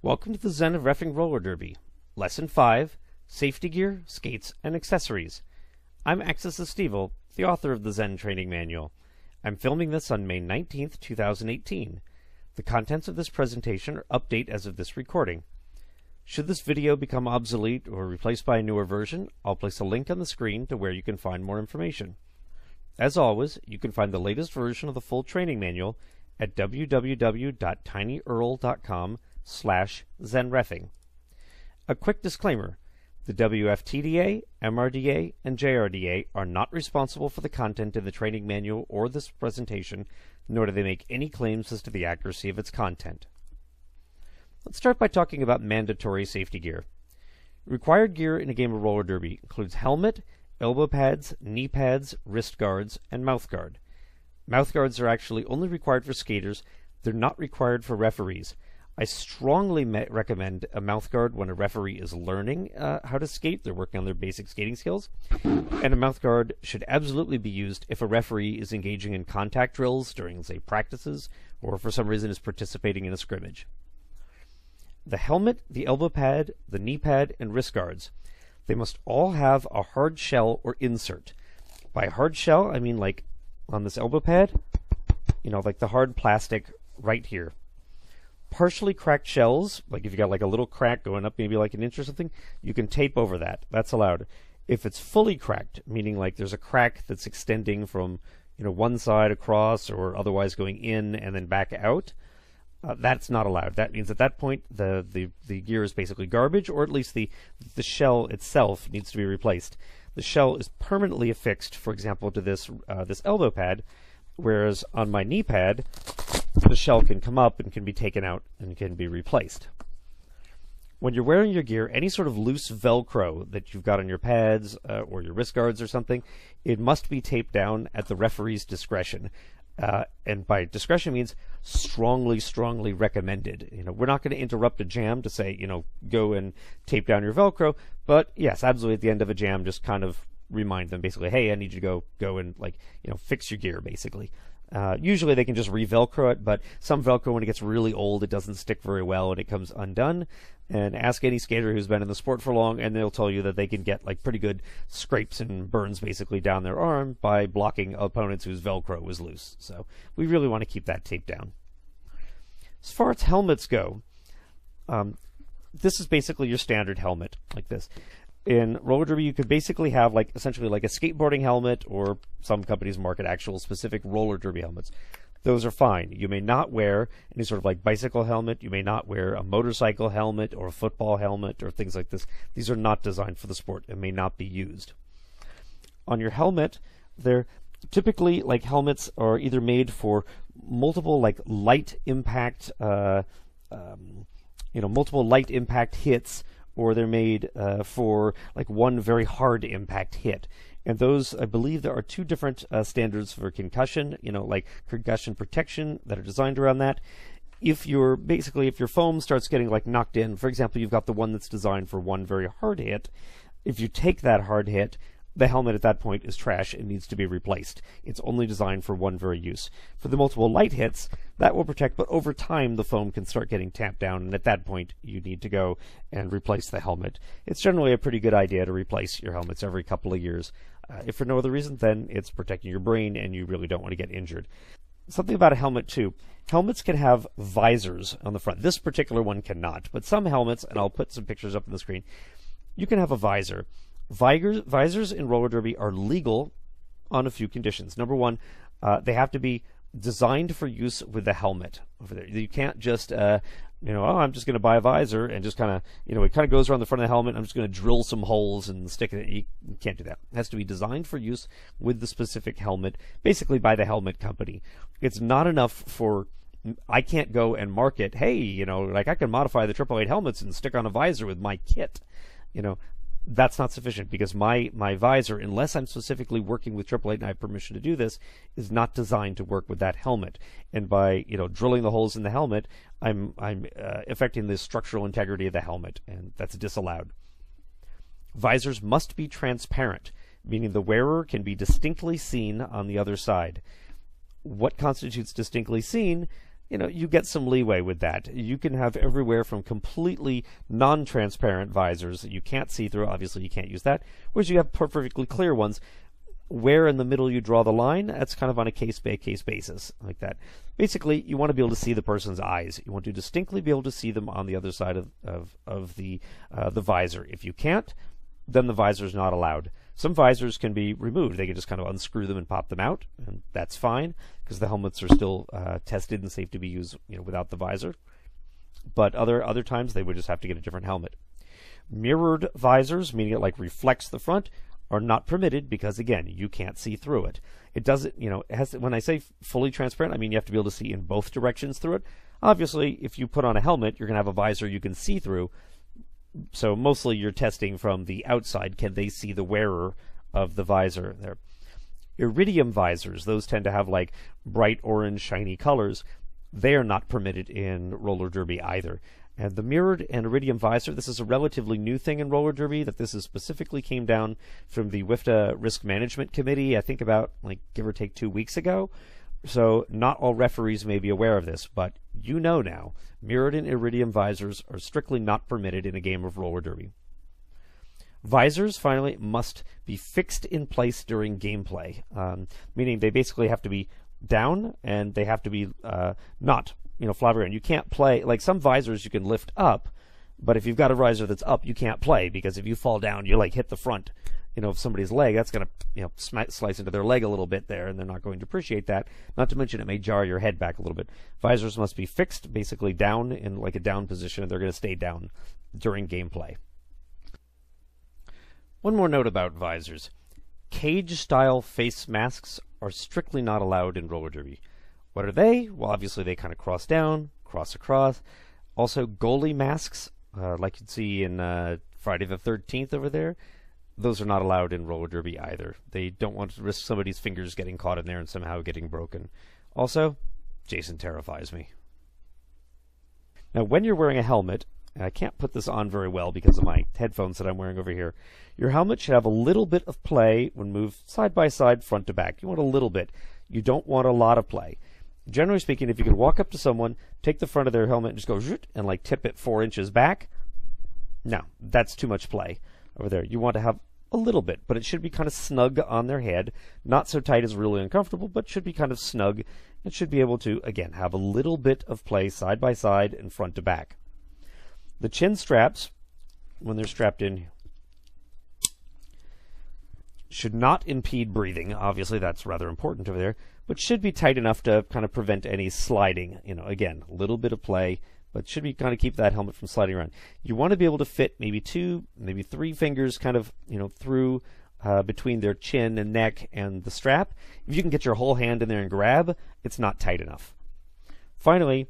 Welcome to the Zen of Reffing Roller Derby, Lesson 5, Safety Gear, Skates, and Accessories. I'm Axis Estival, the author of the Zen Training Manual. I'm filming this on May 19th, 2018. The contents of this presentation are update as of this recording. Should this video become obsolete or replaced by a newer version, I'll place a link on the screen to where you can find more information. As always, you can find the latest version of the full training manual at www.tinyurl.com/zenreffing. A quick disclaimer: the WFTDA, MRDA, and JRDA are not responsible for the content in the training manual or this presentation, nor do they make any claims as to the accuracy of its content. Let's start by talking about mandatory safety gear. Required gear in a game of roller derby includes helmet, elbow pads, knee pads, wrist guards, and mouth guard. Mouth guards are actually only required for skaters. They're not required for referees. I strongly recommend a mouth guard when a referee is learning how to skate. They're working on their basic skating skills. And a mouth guard should absolutely be used if a referee is engaging in contact drills during, say, practices, or for some reason is participating in a scrimmage. The helmet, the elbow pad, the knee pad, and wrist guards, they must all have a hard shell or insert. By hard shell, I mean like on this elbow pad, like the hard plastic right here. Partially cracked shells, like if you got like a little crack going up maybe like an inch or something, you can tape over that. That's allowed. If it's fully cracked, meaning like there's a crack that's extending from one side across or otherwise going in and then back out, that's not allowed. That means at that point the gear is basically garbage, or at least the shell itself needs to be replaced. The shell is permanently affixed, for example, to this elbow pad, whereas on my knee pad, the shell can come up and can be taken out and can be replaced. When you're wearing your gear, any sort of loose Velcro that you've got on your pads or your wrist guards or something, it must be taped down at the referee's discretion. And by discretion means strongly recommended. We're not going to interrupt a jam to say, go and tape down your Velcro, but yes, absolutely at the end of a jam, just kind of remind them basically, hey, I need you to go and fix your gear basically. Usually they can just re-Velcro it, but some Velcro, when it gets really old, it doesn't stick very well and it comes undone. And ask any skater who's been in the sport for long, and they'll tell you that they can get like pretty good scrapes and burns basically down their arm by blocking opponents whose Velcro was loose. So we really want to keep that taped down. As far as helmets go, this is basically your standard helmet like this. In roller derby, you could basically have essentially like a skateboarding helmet, or some companies market actual specific roller derby helmets. Those are fine. You may not wear any sort of like bicycle helmet. You may not wear a motorcycle helmet or a football helmet or things like this. These are not designed for the sport and may not be used. On your helmet, they're typically like helmets are either made for multiple like light impact, multiple light impact hits, or they're made for like one very hard impact hit. And those, I believe there are two different standards for concussion, like concussion protection that are designed around that. If your foam starts getting like knocked in, for example, you've got the one that's designed for one very hard hit. If you take that hard hit, the helmet at that point is trash and needs to be replaced. It's only designed for one very use. For the multiple light hits, that will protect, but over time the foam can start getting tamped down, and at that point you need to go and replace the helmet. It's generally a pretty good idea to replace your helmets every couple of years. If for no other reason, then it's protecting your brain and you really don't want to get injured. Something about a helmet too. Helmets can have visors on the front. This particular one cannot, but some helmets, and I'll put some pictures up on the screen, you can have a visor. Visors in roller derby are legal on a few conditions. Number one, they have to be designed for use with the helmet over there. You can't just, I'm just going to buy a visor and just kind of, it kind of goes around the front of the helmet. I'm just going to drill some holes and stick it in. You can't do that. It has to be designed for use with the specific helmet, basically by the helmet company. It's not enough for, I can't go and market, hey, I can modify the 888 helmets and stick on a visor with my kit. That's not sufficient, because my visor, unless I'm specifically working with 888 and I have permission to do this, is not designed to work with that helmet. And by drilling the holes in the helmet, I'm affecting the structural integrity of the helmet, and that's disallowed. Visors must be transparent, meaning the wearer can be distinctly seen on the other side. What constitutes distinctly seen you get some leeway with that. You can have everywhere from completely non-transparent visors that you can't see through. Obviously, you can't use that. Whereas you have perfectly clear ones. Where in the middle you draw the line, that's kind of on a case-by-case basis, like that. Basically, you want to be able to see the person's eyes. You want to distinctly be able to see them on the other side of the visor. If you can't, then the visor is not allowed. Some visors can be removed. They can just kind of unscrew them and pop them out, and that's fine because the helmets are still tested and safe to be used, without the visor. But other times they would just have to get a different helmet. Mirrored visors, meaning it like reflects the front, are not permitted because, again, you can't see through it. It doesn't, when I say fully transparent, I mean you have to be able to see in both directions through it. Obviously, if you put on a helmet, you're going to have a visor you can see through. So mostly you're testing from the outside. Can they see the wearer of the visor there? Iridium visors, those tend to have like bright orange, shiny colors. They are not permitted in roller derby either. And the mirrored and iridium visor, this is a relatively new thing in roller derby, that this is specifically came down from the WIFTA Risk Management Committee, I think about, give or take 2 weeks ago. So not all referees may be aware of this, but now, mirrored and iridium visors are strictly not permitted in a game of roller derby. Visors, finally, must be fixed in place during gameplay, meaning they basically have to be down and they have to be not fly around. You can't play, like some visors you can lift up, but if you've got a visor that's up, you can't play, because if you fall down, you hit the front, of somebody's leg, that's going to, slice into their leg a little bit there, and they're not going to appreciate that. Not to mention it may jar your head back a little bit. Visors must be fixed, basically down in like a down position, and they're going to stay down during gameplay. One more note about visors. Cage-style face masks are strictly not allowed in roller derby. What are they? Well, obviously they kind of cross down, cross across. Also, goalie masks, like you'd see in Friday the 13th over there, those are not allowed in roller derby either. They don't want to risk somebody's fingers getting caught in there and somehow getting broken. Also, Jason terrifies me. Now, when you're wearing a helmet, and I can't put this on very well because of my headphones that I'm wearing over here, your helmet should have a little bit of play when moved side by side, front to back. You want a little bit. You don't want a lot of play. Generally speaking, if you can walk up to someone, take the front of their helmet and just go zoot, and tip it 4 inches back, no, that's too much play over there. You want to have a little bit, but it should be kind of snug on their head, not so tight as really uncomfortable, but should be kind of snug. It should be able to, again, have a little bit of play side by side and front to back. The chin straps, when they're strapped in, should not impede breathing. Obviously, that's rather important over there, but should be tight enough to kind of prevent any sliding. Again, a little bit of play, but should be kind of keep that helmet from sliding around. You want to be able to fit maybe 2, maybe 3 fingers kind of, through between their chin and neck and the strap. If you can get your whole hand in there and grab, it's not tight enough. Finally,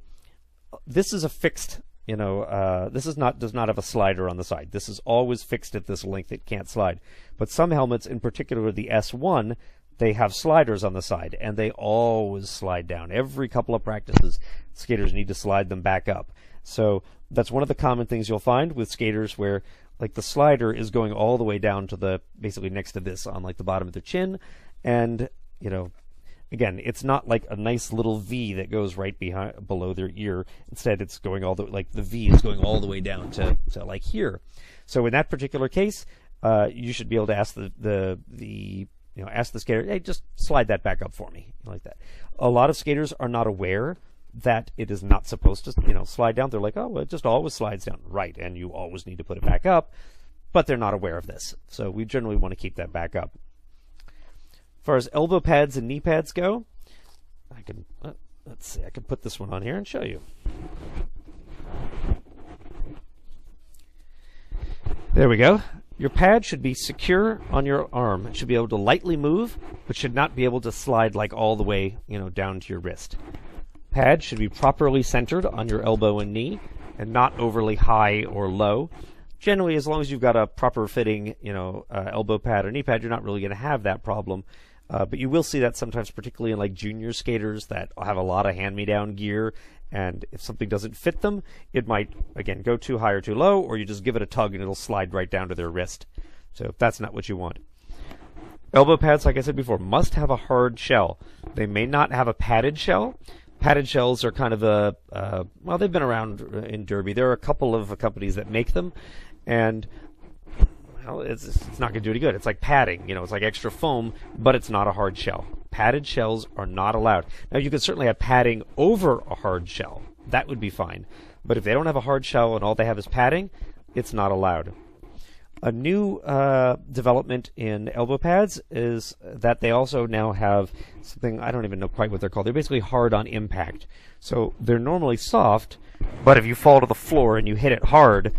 this is a fixed, this does not have a slider on the side. This is always fixed at this length. It can't slide. But some helmets, in particular the S1, they have sliders on the side, and they always slide down. Every couple of practices, skaters need to slide them back up. So that's one of the common things you'll find with skaters, where the slider is going all the way down to basically next to this on the bottom of the chin, and again, it's not like a nice little V that goes right below their ear. Instead, it's going all the the V is going all the way down to here. So in that particular case, you should be able to ask ask the skater, hey, just slide that back up for me, like that. A lot of skaters are not aware that it is not supposed to, slide down. They're like, oh, well, it just always slides down. Right, and you always need to put it back up, but they're not aware of this. So we generally want to keep that back up. As far as elbow pads and knee pads go, I can, let's see, I can put this one on here and show you. There we go. Your pad should be secure on your arm. It should be able to lightly move, but should not be able to slide all the way, down to your wrist. Pad should be properly centered on your elbow and knee, and not overly high or low. Generally, as long as you've got a proper fitting, elbow pad or knee pad, you're not really going to have that problem. But you will see that sometimes, particularly in junior skaters that have a lot of hand-me-down gear, and if something doesn't fit them, it might, again, go too high or too low, or you just give it a tug and it'll slide right down to their wrist. So that's not what you want. Elbow pads, like I said before, must have a hard shell. They may not have a padded shell, Padded shells are kind of a, well, they've been around in derby. There are a couple of companies that make them, and well, it's not going to do any good. It's like padding, it's like extra foam, but it's not a hard shell. Padded shells are not allowed. Now, you could certainly have padding over a hard shell. That would be fine. But if they don't have a hard shell and all they have is padding, it's not allowed. A new development in elbow pads is that they also now have something, I don't even know quite what they're called. They're basically hard on impact. So they're normally soft, but if you fall to the floor and you hit it hard,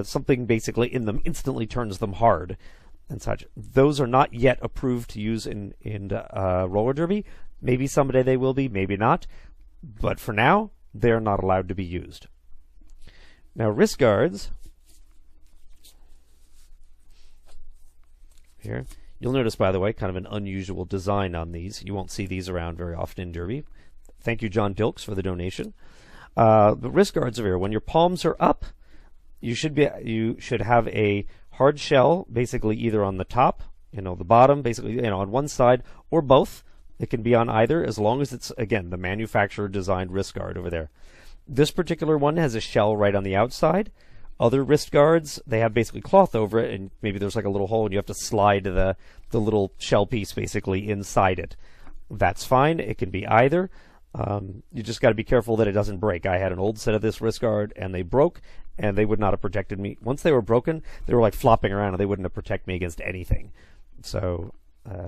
something basically in them instantly turns them hard and such. Those are not yet approved to use in roller derby. Maybe someday they will be, maybe not. But for now, they're not allowed to be used. Now, wrist guards. Here. You'll notice, by the way, kind of an unusual design on these. You won't see these around very often in derby. Thank you, John Dilks, for the donation. The wrist guards are here. When your palms are up, you should have a hard shell, basically either on the top, the bottom, basically, on one side, or both. It can be on either, as long as it's, again, the manufacturer-designed wrist guard over there. This particular one has a shell right on the outside. Other wrist guards, they have basically cloth over it, and maybe there's like a little hole, and you have to slide the little shell piece basically inside it. That's fine. It can be either. You just got to be careful that it doesn't break. I had an old set of this wrist guard, and they broke, and they would not have protected me. Once they were broken, they were like flopping around, and they wouldn't have protected me against anything. So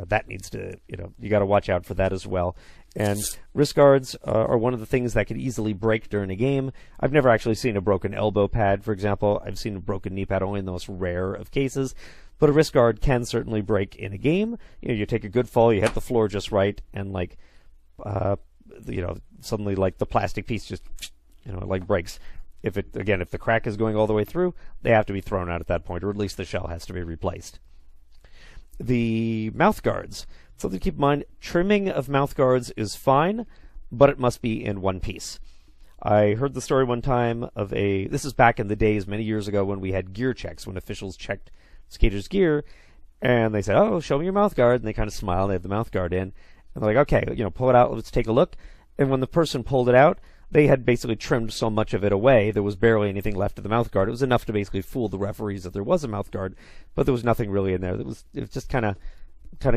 that needs to, you got to watch out for that as well. And wrist guards are one of the things that could easily break during a game. I've never actually seen a broken elbow pad, for example. I've seen a broken knee pad only in the most rare of cases. But a wrist guard can certainly break in a game. You take a good fall, you hit the floor just right, and suddenly like the plastic piece just, like breaks. If the crack is going all the way through, they have to be thrown out at that point, or at least the shell has to be replaced. The mouth guards. Something to keep in mind, trimming of mouth guards is fine, but it must be in one piece. I heard the story one time of this is back in the days many years ago when we had gear checks, when officials checked skaters' gear, and they said, "Oh, show me your mouth guard," and they kind of smiled, they had the mouth guard in, and they're like, "Okay, pull it out, let's take a look." And when the person pulled it out, they had basically trimmed so much of it away, there was barely anything left of the mouth guard. It was enough to basically fool the referees that there was a mouth guard, but there was nothing really in there. It was just kind of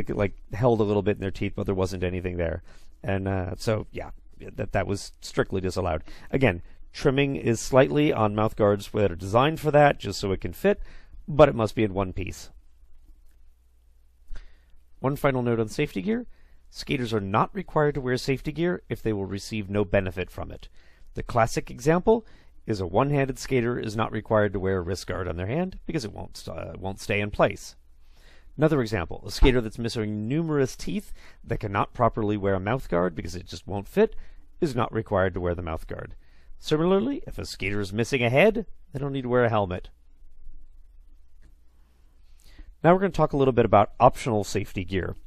like held a little bit in their teeth, but there wasn't anything there. And so, yeah, that was strictly disallowed. Again, trimming is slightly on mouth guards that are designed for that, just so it can fit, but it must be in one piece. One final note on safety gear. Skaters are not required to wear safety gear if they will receive no benefit from it. The classic example is a one-handed skater is not required to wear a wrist guard on their hand because it won't stay in place. Another example, a skater that's missing numerous teeth that cannot properly wear a mouth guard because it just won't fit is not required to wear the mouth guard. Similarly, if a skater is missing a head, they don't need to wear a helmet. Now we're going to talk a little bit about optional safety gear.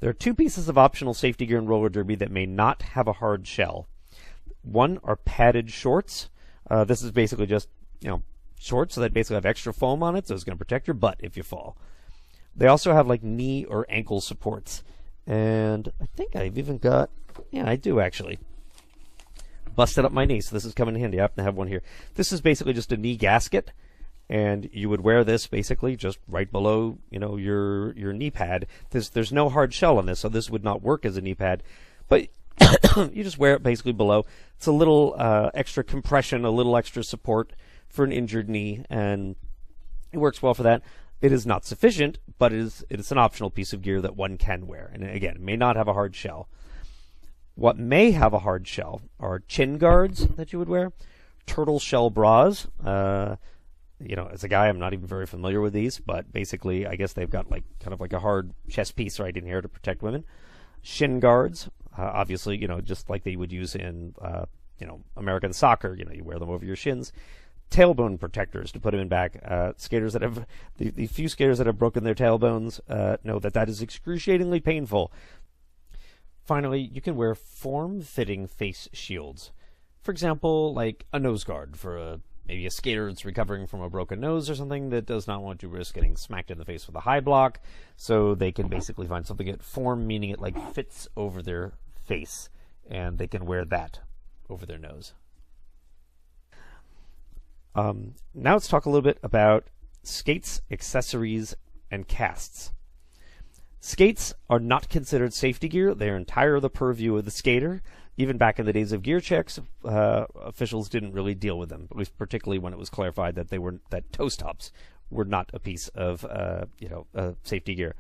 There are two pieces of optional safety gear in roller derby that may not have a hard shell. One are padded shorts. This is basically just, shorts that basically have extra foam on it, so it's going to protect your butt if you fall. They also have like knee or ankle supports. And I think I've even got, I do actually. Busted up my knee, so this is coming in handy. I happen to have one here. This is basically just a knee gasket. And you would wear this basically just right below, your knee pad. There's no hard shell on this, so this would not work as a knee pad. But you just wear it basically below. It's a little extra compression, a little extra support for an injured knee, and it works well for that. It is not sufficient, but it is an optional piece of gear that one can wear. And again, it may not have a hard shell. What may have a hard shell are chin guards that you would wear, turtle shell bras. As a guy, I'm not even very familiar with these, but basically, I guess they've got kind of like a hard chest piece right in here to protect women. Shin guards, obviously, just like they would use in, American soccer, you wear them over your shins. Tailbone protectors to put them in back. Skaters that have, the few skaters that have broken their tailbones know that is excruciatingly painful. Finally, you can wear form-fitting face shields. For example, like a nose guard for maybe a skater that's recovering from a broken nose or something that does not want to risk getting smacked in the face with a high block, so they can basically find something at form, meaning it fits over their face and they can wear that over their nose. Now let's talk a little bit about skates, accessories, and casts. Skates are not considered safety gear. They're entirely the purview of the skater. Even back in the days of gear checks, officials didn't really deal with them, at least particularly when it was clarified that that toe stops were not a piece of safety gear.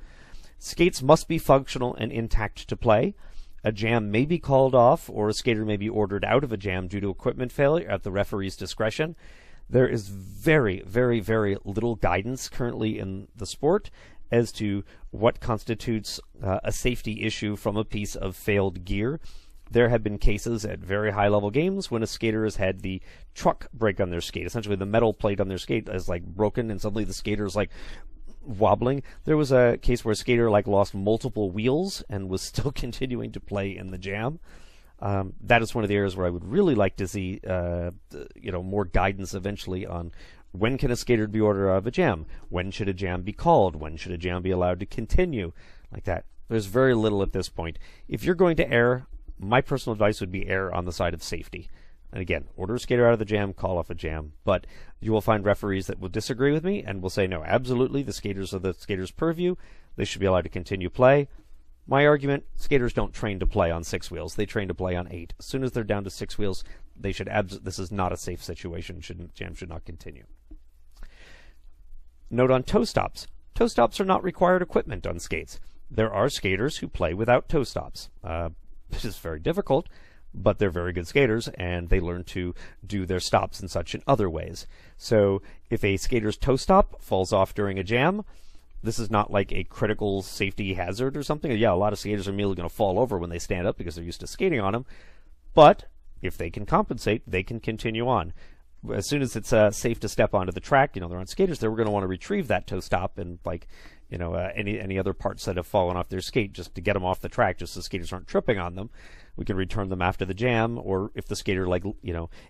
Skates must be functional and intact to play. A jam may be called off, or a skater may be ordered out of a jam due to equipment failure at the referee's discretion. There is very, very, very little guidance currently in the sport as to what constitutes a safety issue from a piece of failed gear. There have been cases at very high-level games when a skater has had the truck break on their skate. Essentially, the metal plate on their skate is like broken, and suddenly the skater is like wobbling. There was a case where a skater lost multiple wheels and was still continuing to play in the jam. That is one of the areas where I would really like to see more guidance eventually on when can a skater be ordered out of a jam, when should a jam be called, when should a jam be allowed to continue, like that. There's very little at this point. If you're going to err, my personal advice would be err on the side of safety. And again, order a skater out of the jam, call off a jam. But you will find referees that will disagree with me and will say, no, absolutely, the skaters are the skater's purview. They should be allowed to continue play. My argument, skaters don't train to play on 6 wheels. They train to play on 8. As soon as they're down to 6 wheels, they should this is not a safe situation. Jam should not continue. Note on toe stops. Toe stops are not required equipment on skates. There are skaters who play without toe stops. This is very difficult, but they're very good skaters, and they learn to do their stops and such in other ways. So if a skater's toe stop falls off during a jam, this is not like a critical safety hazard or something. Yeah, a lot of skaters are immediately going to fall over when they stand up because they're used to skating on them. But if they can compensate, they can continue on. As soon as it's safe to step onto the track, they're on skaters, they're going to want to retrieve that toe stop and any other parts that have fallen off their skate just to get them off the track, just so skaters aren't tripping on them. We can return them after the jam, or if the skater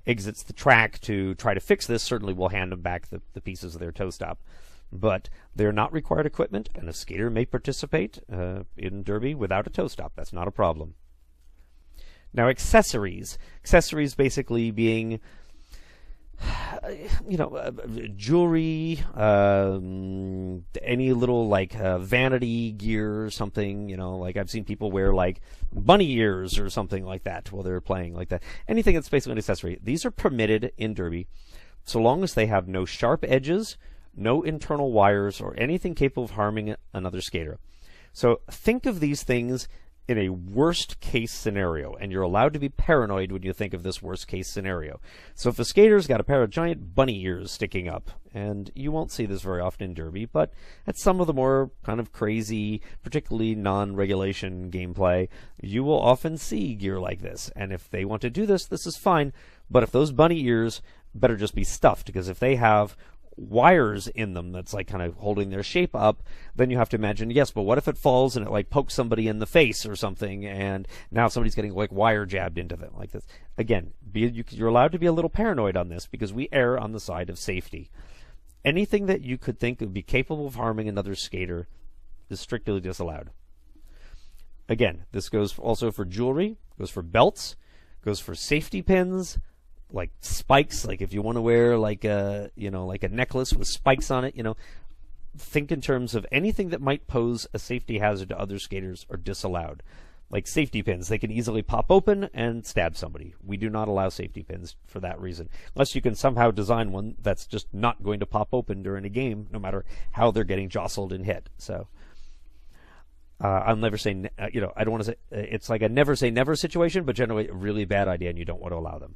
exits the track to try to fix this, certainly we'll hand them back the pieces of their toe stop. But they're not required equipment, and a skater may participate in derby without a toe stop. That's not a problem. Now, accessories. Accessories basically being jewelry, any little vanity gear or something, I've seen people wear bunny ears or something like that while they're playing like that. Anything that's basically an accessory. These are permitted in derby so long as they have no sharp edges, no internal wires, or anything capable of harming another skater. So think of these things in a worst case scenario, and you're allowed to be paranoid when you think of this worst case scenario. So if a skater's got a pair of giant bunny ears sticking up, and you won't see this very often in derby, but at some of the more kind of crazy, particularly non-regulation gameplay, you will often see gear like this. And if they want to do this, this is fine. But if those bunny ears better just be stuffed, because if they have wires in them that's kind of holding their shape up, then you have to imagine, yes, but what if it falls and it pokes somebody in the face or something, and now somebody's getting wire jabbed into them like this. Again, you're allowed to be a little paranoid on this because we err on the side of safety. Anything that you could think would be capable of harming another skater is strictly disallowed. Again, this goes also for jewelry, goes for belts, goes for safety pins, like spikes, if you want to wear a necklace with spikes on it, think in terms of anything that might pose a safety hazard to other skaters are disallowed. Like safety pins, they can easily pop open and stab somebody. We do not allow safety pins for that reason, unless you can somehow design one that's just not going to pop open during a game, no matter how they're getting jostled and hit. So I'll never say, I don't want to say, it's like a never say never situation, but generally a really bad idea, and you don't want to allow them.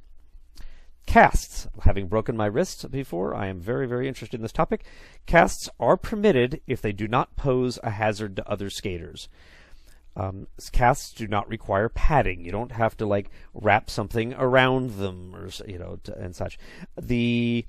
Casts. Having broken my wrist before, I am very, very interested in this topic. Casts are permitted if they do not pose a hazard to other skaters. Casts do not require padding. You don't have to wrap something around them or and such. The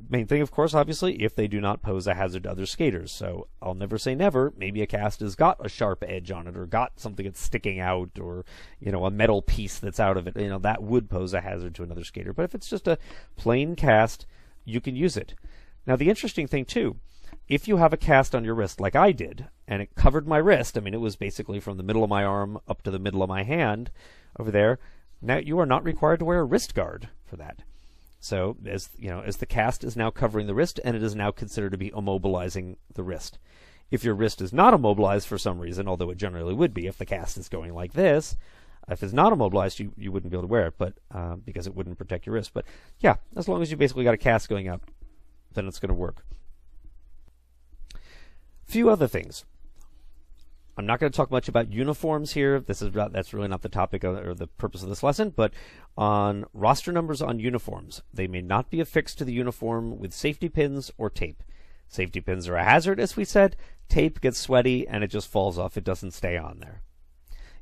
main thing, of course, obviously, if they do not pose a hazard to other skaters. So I'll never say never. Maybe a cast has got a sharp edge on it, or got something that's sticking out, or a metal piece that's out of it. That would pose a hazard to another skater. But if it's just a plain cast, you can use it. Now, the interesting thing too, if you have a cast on your wrist like I did, and it covered my wrist, it was basically from the middle of my arm up to the middle of my hand, over there, now you are not required to wear a wrist guard for that. So, as the cast is now covering the wrist, and it is now considered to be immobilizing the wrist. If your wrist is not immobilized for some reason, although it generally would be if the cast is going like this, if it's not immobilized, you wouldn't be able to wear it, but because it wouldn't protect your wrist. But yeah, as long as you basically got a cast going up, then it's going to work. A few other things. I'm not going to talk much about uniforms here. That's really not the topic or the purpose of this lesson, but on roster numbers on uniforms, they may not be affixed to the uniform with safety pins or tape. Safety pins are a hazard, as we said. Tape gets sweaty and it just falls off. It doesn't stay on there.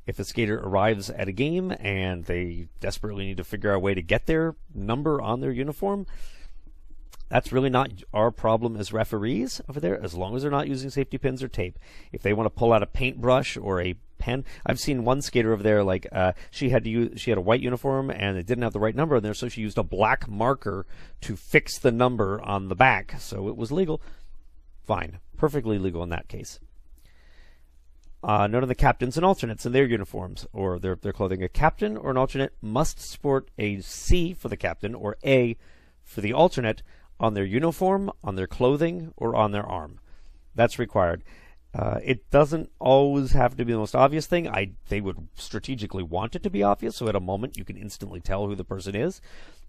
If a skater arrives at a game and they desperately need to figure out a way to get their number on their uniform, that's really not our problem as referees over there, as long as they're not using safety pins or tape. If they want to pull out a paintbrush or a pen, I've seen one skater over there, like she had a white uniform and it didn't have the right number in there, so she used a black marker to fix the number on the back. So it was legal. Fine, perfectly legal in that case. Note on the captains and alternates in their uniforms or their clothing. A captain or an alternate must sport a C for the captain or A for the alternate on their uniform, on their clothing, or on their arm. That's required. It doesn't always have to be the most obvious thing. They would strategically want it to be obvious, so at a moment you can instantly tell who the person is.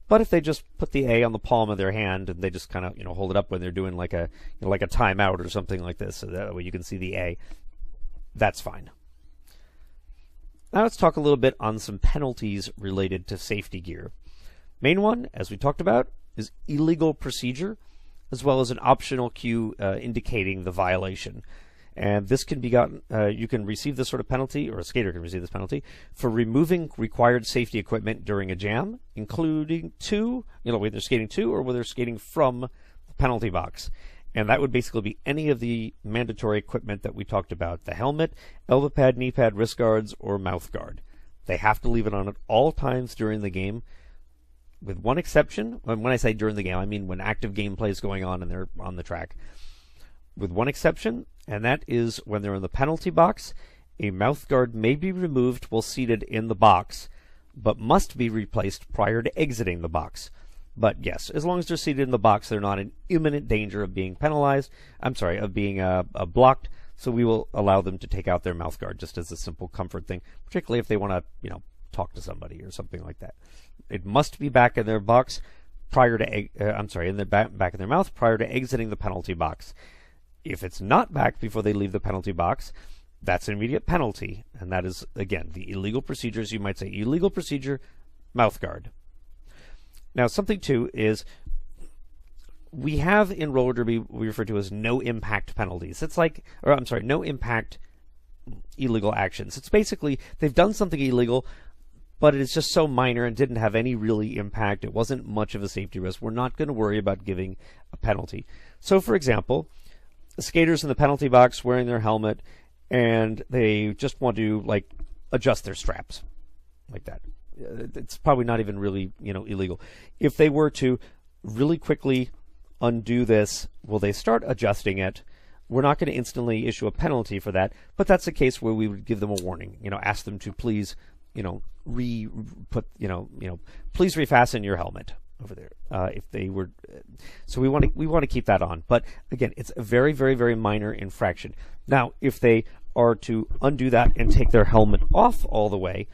But if they just put the A on the palm of their hand and they just kind of hold it up when they're doing like a timeout or something like this, so that way you can see the A, that's fine. Now let's talk a little bit on some penalties related to safety gear. Main one, as we talked about, is illegal procedure, as well as an optional cue indicating the violation. And this can be gotten, you can receive this sort of penalty, or a skater can receive this penalty, for removing required safety equipment during a jam, including whether they're skating to or whether they're skating from the penalty box. And that would basically be any of the mandatory equipment that we talked about: the helmet, elbow pad, knee pad, wrist guards, or mouth guard. They have to leave it on at all times during the game, with one exception. When I say during the game, I mean when active gameplay is going on and they're on the track. With one exception, and that is when they're in the penalty box, a mouth guard may be removed while seated in the box, but must be replaced prior to exiting the box. But yes, as long as they're seated in the box, they're not in imminent danger of being penalized. Of being blocked. So we will allow them to take out their mouth guard just as a simple comfort thing, particularly if they want to, talk to somebody or something like that. It must be back in their box prior to, in the back of their mouth prior to exiting the penalty box. If it's not back before they leave the penalty box, that's an immediate penalty, and that is, again, the illegal procedures. You might say illegal procedure, mouth guard. Now, something too is we have in roller derby we refer to as no impact penalties. It's no impact illegal actions. It's basically they've done something illegal, but it's just so minor and didn't have any really impact. It wasn't much of a safety risk. We're not going to worry about giving a penalty. So, for example, the skaters in the penalty box wearing their helmet, and they just want to adjust their straps like that. It's probably not even really illegal. If they were to really quickly undo this, they start adjusting it. We're not going to instantly issue a penalty for that, but that's a case where we would give them a warning. Ask them to please, please refasten your helmet over there. If they were, so we want to keep that on. But again, it's a very, very, very minor infraction. Now, if they are to undo that and take their helmet off all the way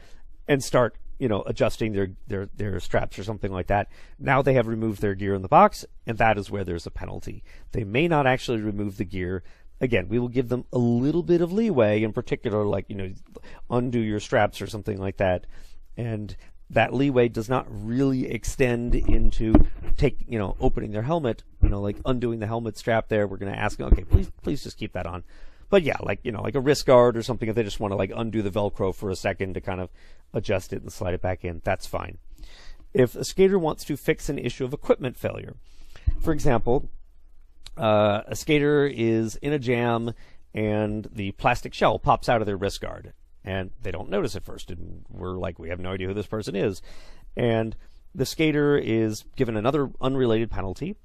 and start adjusting their straps or something like that, now they have removed their gear in the box, and that is where there's a penalty. They may not actually remove the gear. Again, we will give them a little bit of leeway, in particular, undo your straps or something like that. And that leeway does not really extend into opening their helmet, undoing the helmet strap there. We're going to ask them, okay, please just keep that on. But yeah, like a wrist guard or something, if they just want to undo the Velcro for a second to kind of adjust it and slide it back in, that's fine. If a skater wants to fix an issue of equipment failure, for example, a skater is in a jam and the plastic shell pops out of their wrist guard, and they don't notice at first, and we have no idea who this person is, and the skater is given another unrelated penalty,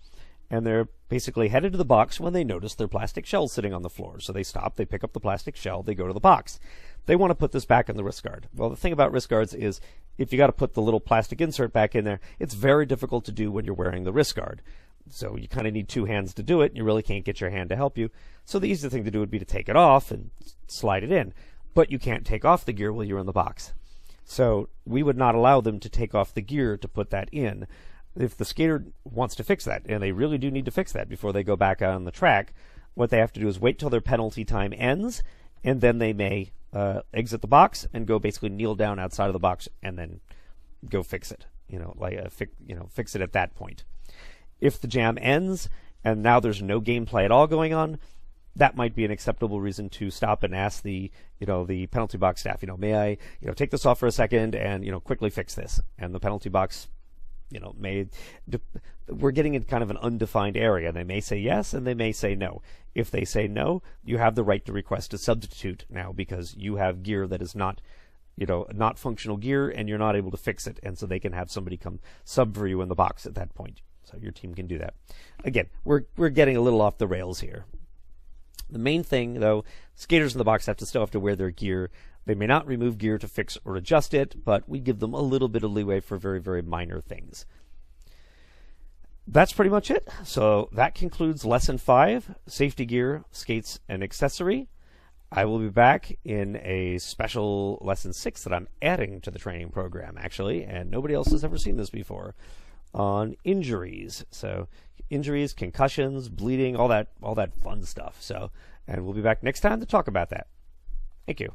and they're basically headed to the box when they notice their plastic shell sitting on the floor. So they stop, they pick up the plastic shell, they go to the box. they want to put this back in the wrist guard. Well, the thing about wrist guards is if you got to put the little plastic insert back in there, it's very difficult to do when you're wearing the wrist guard. So you kind of need two hands to do it, and you really can't get your hand to help you. So the easiest thing to do would be to take it off and slide it in. But you can't take off the gear while you're in the box. So we would not allow them to take off the gear to put that in. If the skater wants to fix that, and they really do need to fix that before they go back out on the track, what they have to do is wait till their penalty time ends, and then they may exit the box and go basically kneel down outside of the box and then go fix it. Fix it at that point. If the jam ends and now there's no gameplay at all going on, that might be an acceptable reason to stop and ask the penalty box staff, may I, take this off for a second and, quickly fix this. And the penalty box, we're getting in kind of an undefined area. They may say yes and they may say no. If they say no, you have the right to request a substitute now because you have gear that is not functional gear and you're not able to fix it. And so they can have somebody come sub for you in the box at that point. So your team can do that. Again, we're getting a little off the rails here. The main thing, though, skaters in the box still have to wear their gear. They may not remove gear to fix or adjust it, but we give them a little bit of leeway for very, very minor things. That's pretty much it. So that concludes Lesson 5, Safety Gear, Skates, and Accessory. I will be back in a special Lesson 6 that I'm adding to the training program, actually, and nobody else has ever seen this before, on injuries. So injuries, concussions, bleeding, all that fun stuff. And we'll be back next time to talk about that. Thank you.